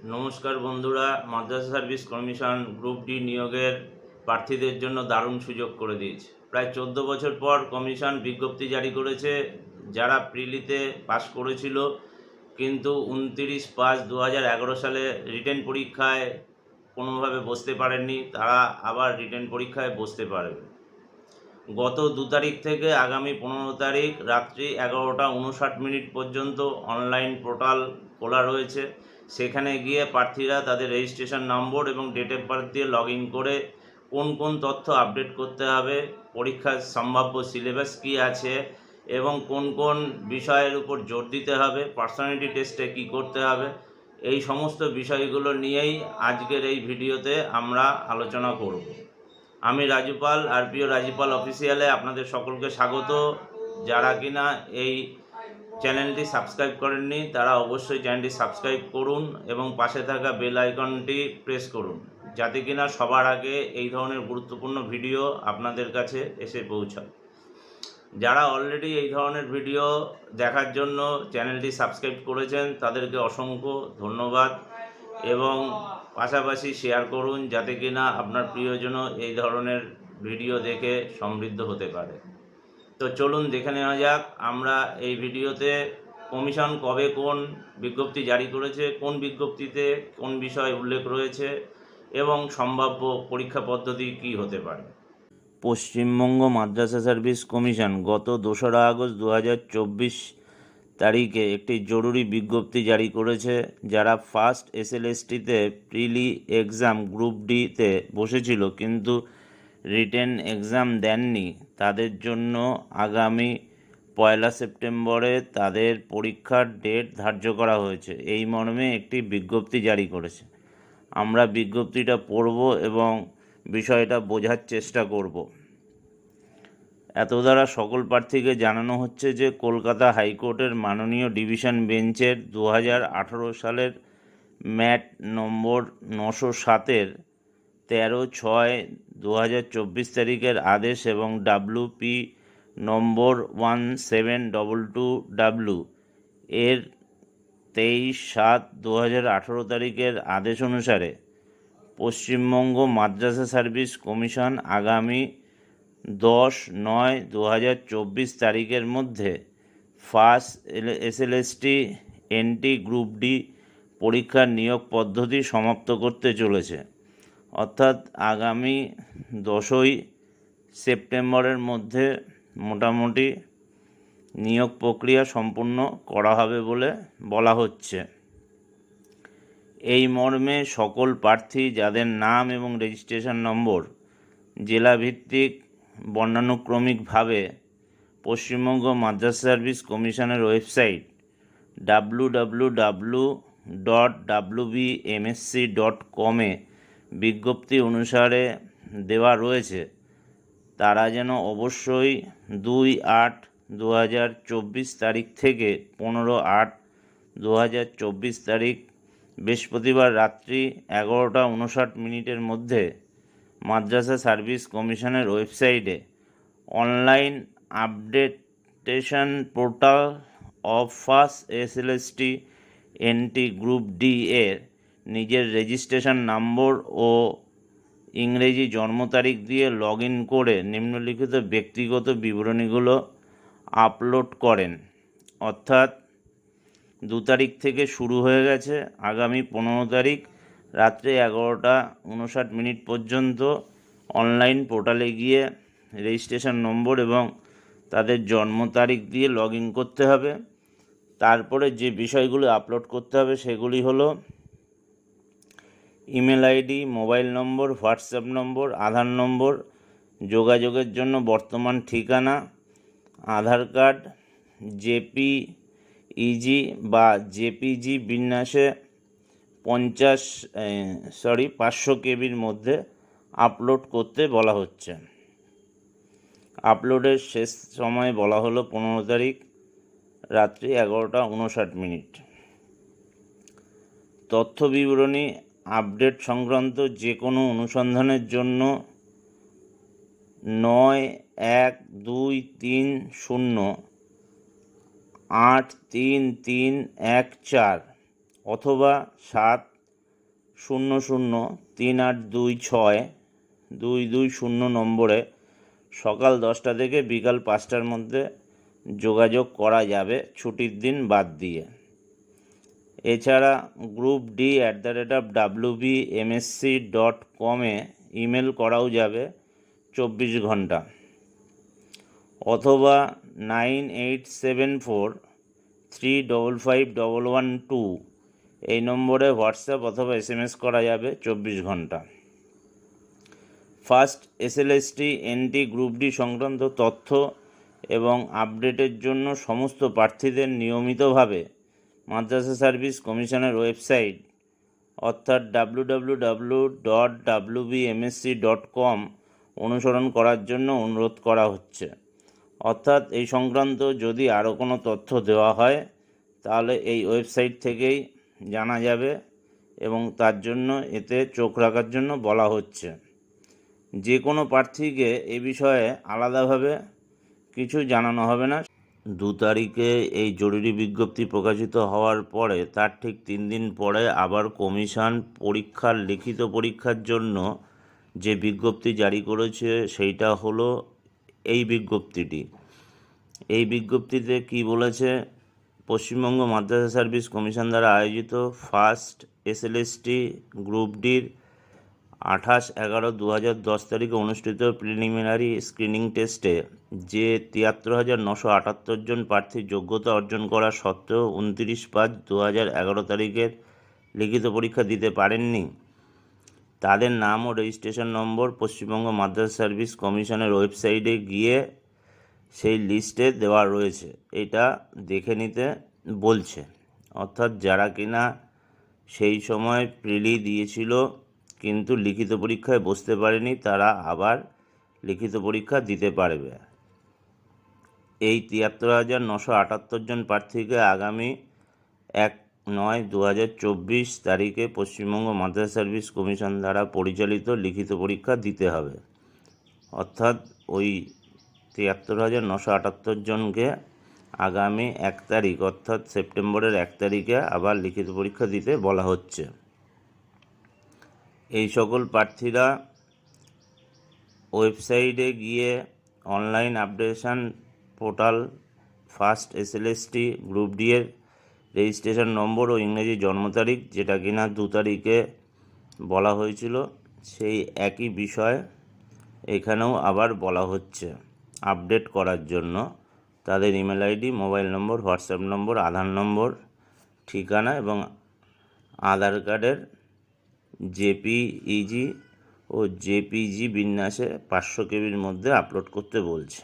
নমস্কার বন্ধুরা, মাদ্রাসা service commission group D নিয়োগের প্রার্থীদের জন্য দারুণ সুযোগ করে দিয়েছে। প্রায় 14 বছর পর কমিশন বিজ্ঞপ্তি জারি করেছে। যারা প্রিলিতে পাস করেছিল কিন্তু 29/5/2011 সালে রিটেন পরীক্ষায় কোনোভাবে বসতে পারেননি, তারা আবার রিটেন পরীক্ষায় বসতে পারবে। গত 2 তারিখ থেকে আগামী 15 তারিখ রাত্রি 11:59 পর্যন্ত অনলাইন পোর্টাল খোলা রয়েছে। সেখানে গিয়ে প্রার্থীরা তাদের রেজিস্ট্রেশন নম্বর এবং ডেট অফ বার্থ দিয়ে লগ ইন করে কোন কোন তথ্য আপডেট করতে হবে, পরীক্ষার সম্ভাব্য সিলেবাস কী আছে এবং কোন কোন বিষয়ের উপর জোর দিতে হবে, পার্সোনালিটি টেস্টে কী করতে হবে, এই সমস্ত বিষয়গুলো নিয়েই আজকের এই ভিডিওতে আমরা আলোচনা করব। আমি রাজু পাল, আরপিও রাজু পাল অফিসিয়ালে আপনাদের সকলকে স্বাগত। যারা কিনা এই চ্যানেলটি সাবস্ক্রাইব করেননি তারা অবশ্যই চ্যানেলটি সাবস্ক্রাইব করুন এবং পাশে থাকা বেল আইকনটি প্রেস করুন, যাতে কিনা সবার আগে এই ধরনের গুরুত্বপূর্ণ ভিডিও আপনাদের কাছে এসে পৌঁছায়। যারা অলরেডি এই ধরনের ভিডিও দেখার জন্য চ্যানেলটি সাবস্ক্রাইব করেছেন তাদেরকে অসংখ্য ধন্যবাদ এবং পাশাপাশি শেয়ার করুন, যাতে কিনা আপনার প্রিয়জনও এই ধরনের ভিডিও দেখে সমৃদ্ধ হতে পারে। তো চলুন দেখে নেওয়া যাক আমরা এই ভিডিওতে কমিশন কবে কোন বিজ্ঞপ্তি জারি করেছে, কোন বিজ্ঞপ্তিতে কোন বিষয় উল্লেখ রয়েছে এবং সম্ভাব্য পরীক্ষা পদ্ধতি কী হতে পারে। পশ্চিমবঙ্গ মাদ্রাসা সার্ভিস কমিশন গত 2রা আগস্ট 2024 তারিখে একটি জরুরি বিজ্ঞপ্তি জারি করেছে। যারা ফার্স্ট এসএলএসটিতে প্রিলি এক্সাম গ্রুপ ডিতে বসেছিল কিন্তু রিটেন এক্সাম দেননি, তাদের জন্য আগামী 1 সেপ্টেম্বরে তাদের পরীক্ষার ডেট ধার্য করা হয়েছে। এই মর্মে একটি বিজ্ঞপ্তি জারি করেছে। আমরা বিজ্ঞপ্তিটা পড়ব এবং বিষয়টা বোঝার চেষ্টা করব। এত দ্বারা সকল প্রার্থীকে জানানো হচ্ছে যে কলকাতা হাইকোর্টের মাননীয় ডিভিশন বেঞ্চের 2018 সালের ম্যাট নম্বর 907-এর 13/6/2024 তারিখের আদেশ এবং WP নম্বর 1722W এর 23/7/2018 তারিখের আদেশ অনুসারে পশ্চিমবঙ্গ মাদ্রাসা সার্ভিস কমিশন আগামী 10/9/2024 তারিখের মধ্যে first SLST N T group D পরীক্ষার নিয়োগ পদ্ধতি সমাপ্ত করতে চলেছে। অর্থাৎ আগামী 10ই সেপ্টেম্বরের মধ্যে মোটামুটি নিয়োগ প্রক্রিয়া সম্পূর্ণ করা হবে বলে বলা হচ্ছে। এই মর্মে সকল প্রার্থী যাদের নাম এবং রেজিস্ট্রেশন নম্বর জেলাভিত্তিক বর্ণানুক্রমিকভাবে পশ্চিমবঙ্গ মাদ্রাসা সার্ভিস কমিশনের ওয়েবসাইট www.wbmsc.com-এ বিজ্ঞপ্তি অনুসারে দেওয়া রয়েছে, তারা যেন অবশ্যই 2/8/2024 তারিখ থেকে 15/8/2024 তারিখ বৃহস্পতিবার রাত্রি 11:59 মধ্যে মাদ্রাসা সার্ভিস কমিশনের ওয়েবসাইটে online updation portal of first SLST N T group D এর নিজের রেজিস্ট্রেশন নম্বর ও ইংরেজি জন্ম তারিখ দিয়ে লগ ইন করে নিম্নলিখিত ব্যক্তিগত বিবরণীগুলো আপলোড করেন। অর্থাৎ 2 তারিখ থেকে শুরু হয়ে গেছে, আগামী 15 তারিখ রাত্রে 11:59 পর্যন্ত অনলাইন পোর্টালে গিয়ে রেজিস্ট্রেশন নম্বর এবং তাদের জন্ম তারিখ দিয়ে লগ ইন করতে হবে। তারপরে যে বিষয়গুলো আপলোড করতে হবে সেগুলি হলো email ID, mobile number, WhatsApp number, Aadhaar number, যোগাযোগের জন্য বর্তমান ঠিকানা, আধার কার্ড, জেপিইজি বা জেপিজি বিন্যাসে 500 কেবির মধ্যে আপলোড করতে বলা হচ্ছে। আপলোডের শেষ সময় বলা হলো 15 তারিখ রাত্রি 11:59। তথ্য বিবরণী আপডেট সংক্রান্ত যে কোনো অনুসন্ধানের জন্য 9123083314 অথবা 0038262220 নম্বরে সকাল 10টা থেকে বিকাল 5টার মধ্যে যোগাযোগ করা যাবে ছুটির দিন বাদ দিয়ে। এছাড়া group.d@wbmsc.com ইমেল করাও যাবে 24 ঘন্টা, অথবা 9874355112 এই নম্বরে হোয়াটসঅ্যাপ অথবা SMS করা যাবে 24 ঘন্টা। First SLST NT group D সংক্রান্ত তথ্য এবং আপডেটের জন্য সমস্ত প্রার্থীদের নিয়মিতভাবে মাদ্রাসা সার্ভিস কমিশনের ওয়েবসাইট অর্থাৎ www.wbmsc.com অনুসরণ করার জন্য অনুরোধ করা হচ্ছে। অর্থাৎ এই সংক্রান্ত যদি আরও কোনো তথ্য দেওয়া হয় তাহলে এই ওয়েবসাইট থেকেই জানা যাবে এবং তার জন্য এতে চোখ রাখার জন্য বলা হচ্ছে। যে কোনো প্রার্থীকে এ বিষয়ে আলাদাভাবে কিছু জানানো হবে না। 2 তারিখে এই জরুরি বিজ্ঞপ্তি প্রকাশিত হওয়ার পরে তার ঠিক 3 দিন পরে আবার কমিশন লিখিত পরীক্ষার জন্য যে বিজ্ঞপ্তি জারি করেছে সেইটা হলো এই বিজ্ঞপ্তিটি। এই বিজ্ঞপ্তিতে কি বলেছে, পশ্চিমবঙ্গ মাদ্রাসা সার্ভিস কমিশন দ্বারা আয়োজিত ফার্স্ট SLST গ্রুপ ডির 28/11/2010 তারিখে অনুষ্ঠিত প্রিলিমিনারি স্ক্রিনিং টেস্টে যে 73,978 জন প্রার্থী যোগ্যতা অর্জন করা সত্ত্বেও 29/5/2011 তারিখের লিখিত পরীক্ষা দিতে পারেননি, তাদের নাম ও রেজিস্ট্রেশন নম্বর পশ্চিমবঙ্গ মাদ্রাসা সার্ভিস কমিশনের ওয়েবসাইটে গিয়ে সেই লিস্টে দেওয়া রয়েছে, এটা দেখে নিতে বলছে। অর্থাৎ যারা কিনা সেই সময় প্রিলি দিয়েছিল কিন্তু লিখিত পরীক্ষায় বসতে পারেনি, তারা আবার লিখিত পরীক্ষা দিতে পারবে। এই 73,978 জন প্রার্থীকে আগামী 1/9/2024 তারিখে পশ্চিমবঙ্গ মাদ্রাসা সার্ভিস কমিশন দ্বারা পরিচালিত লিখিত পরীক্ষা দিতে হবে। অর্থাৎ ওই 73,978 জনকে আগামী 1 তারিখ অর্থাৎ সেপ্টেম্বরের 1 তারিখে আবার লিখিত পরীক্ষা দিতে বলা হচ্ছে। এই সকল প্রার্থীরা ওয়েবসাইটে গিয়ে online updation portal first SLST group D এর রেজিস্ট্রেশন নম্বর ও ইংরেজি জন্ম তারিখ, যেটা কিনা 2 তারিখে বলা হয়েছিল, সেই একই বিষয় এখানেও আবার বলা হচ্ছে আপডেট করার জন্য তাদের email ID, mobile number, WhatsApp number, Aadhaar number, ঠিকানা এবং আধার কার্ডের JPEG ও JPG বিন্যাসে 500 KBর মধ্যে আপলোড করতে বলছে।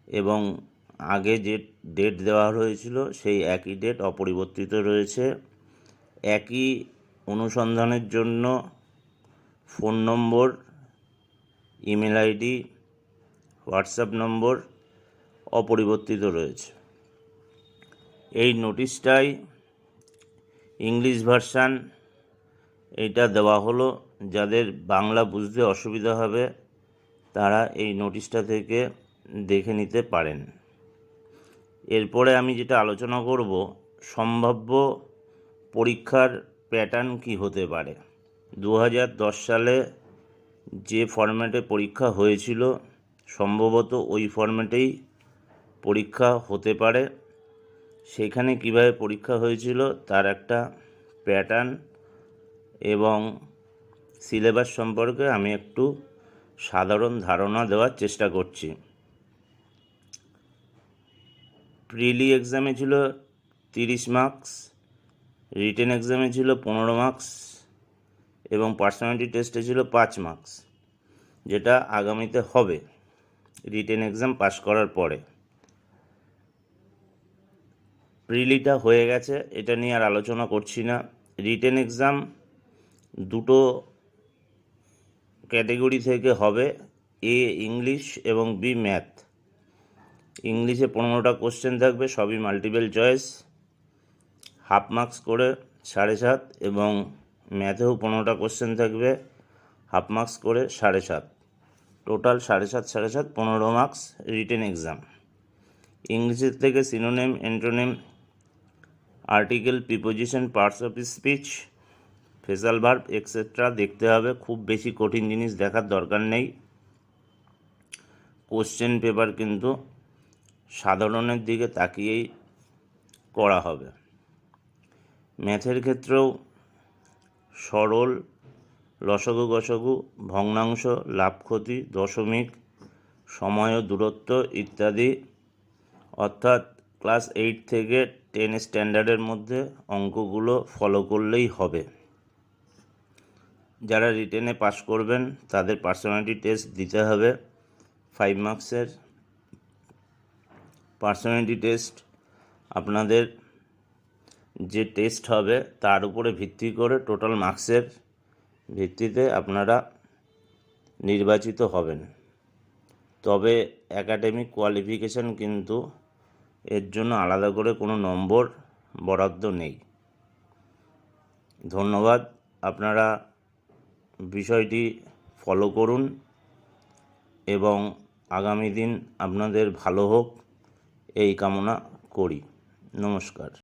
এবং আগে যে ডেট দেওয়া হয়েছিল সেই একই ডেট অপরিবর্তিত রয়েছে। একই অনুসন্ধানের জন্য ফোন নম্বর, ইমেল ID, হোয়াটসঅ্যাপ নম্বর অপরিবর্তিত রয়েছে। এই নোটিশটাই ইংলিশ ভার্সান এইটা দেওয়া হলো, যাদের বাংলা বুঝতে অসুবিধা হবে তারা এই নোটিশটা থেকে দেখে নিতে পারেন। এরপরে আমি যেটা আলোচনা করব, সম্ভাব্য পরীক্ষার প্যাটার্ন কি হতে পারে। 2010 সালে যে ফরম্যাটে পরীক্ষা হয়েছিল সম্ভবত ওই ফরম্যাটেই পরীক্ষা হতে পারে। সেখানে কিভাবে পরীক্ষা হয়েছিল তার একটা প্যাটার্ন এবং সিলেবাস সম্পর্কে আমি একটু সাধারণ ধারণা দেওয়ার চেষ্টা করছি। প্রিলি এক্সামে ছিল 30 মার্কস, রিটেন এক্সামে ছিল 15 মার্কস এবং পার্সোনালিটি টেস্টে ছিল 5 মার্কস, যেটা আগামীতে হবে রিটেন এক্সাম পাস করার পরে। প্রিলিটা হয়ে গেছে, এটা নিয়ে আর আলোচনা করছি না। রিটেন এক্সাম দুটো ক্যাটেগরি থেকে হবে, A ইংলিশ এবং B ম্যাথ। ইংলিশে 15টা কোশ্চেন থাকবে, সবই মাল্টিপল চয়েস, হাফ মার্কস করে 7.5, এবং ম্যাথেও 15টা কোশ্চেন থাকবে, হাফ মার্কস করে 7.5, টোটাল 7.5 15 মার্কস রিটেন এক্সাম। ইংলিশের থেকে synonym, antonym, article, preposition, parts of speech facial verb etcetera দেখতে হবে। খুব বেশি কঠিন জিনিস দেখার দরকার নেই। কোশ্চেন পেপার কিন্তু সাধারণের দিকে তাকিয়েই করা হবে। ম্যাথের ক্ষেত্রেও সরল, লসাগু গসাগু, ভগ্নাংশ, লাভ ক্ষতি, দশমিক, সময় ও দূরত্ব ইত্যাদি, অর্থাৎ ক্লাস 8 থেকে 10 স্ট্যান্ডার্ডের মধ্যে অঙ্কগুলো ফলো করলেই হবে। যারা রিটেনে পাস করবেন তাদের পার্সোনালিটি টেস্ট দিতে হবে 5 মার্কসের। পার্সোনালিটি টেস্ট আপনাদের যে টেস্ট হবে তার উপরে ভিত্তি করে টোটাল মার্কসের ভিত্তিতে আপনারা নির্বাচিত হবেন। তবে একাডেমিক কোয়ালিফিকেশান কিন্তু এর জন্য আলাদা করে কোনো নম্বর বরাদ্দ নেই। ধন্যবাদ। আপনারা বিষয়টি ফলো করুন এবং আগামী দিন আপনাদের ভালো হোক এই কামনা করি। নমস্কার।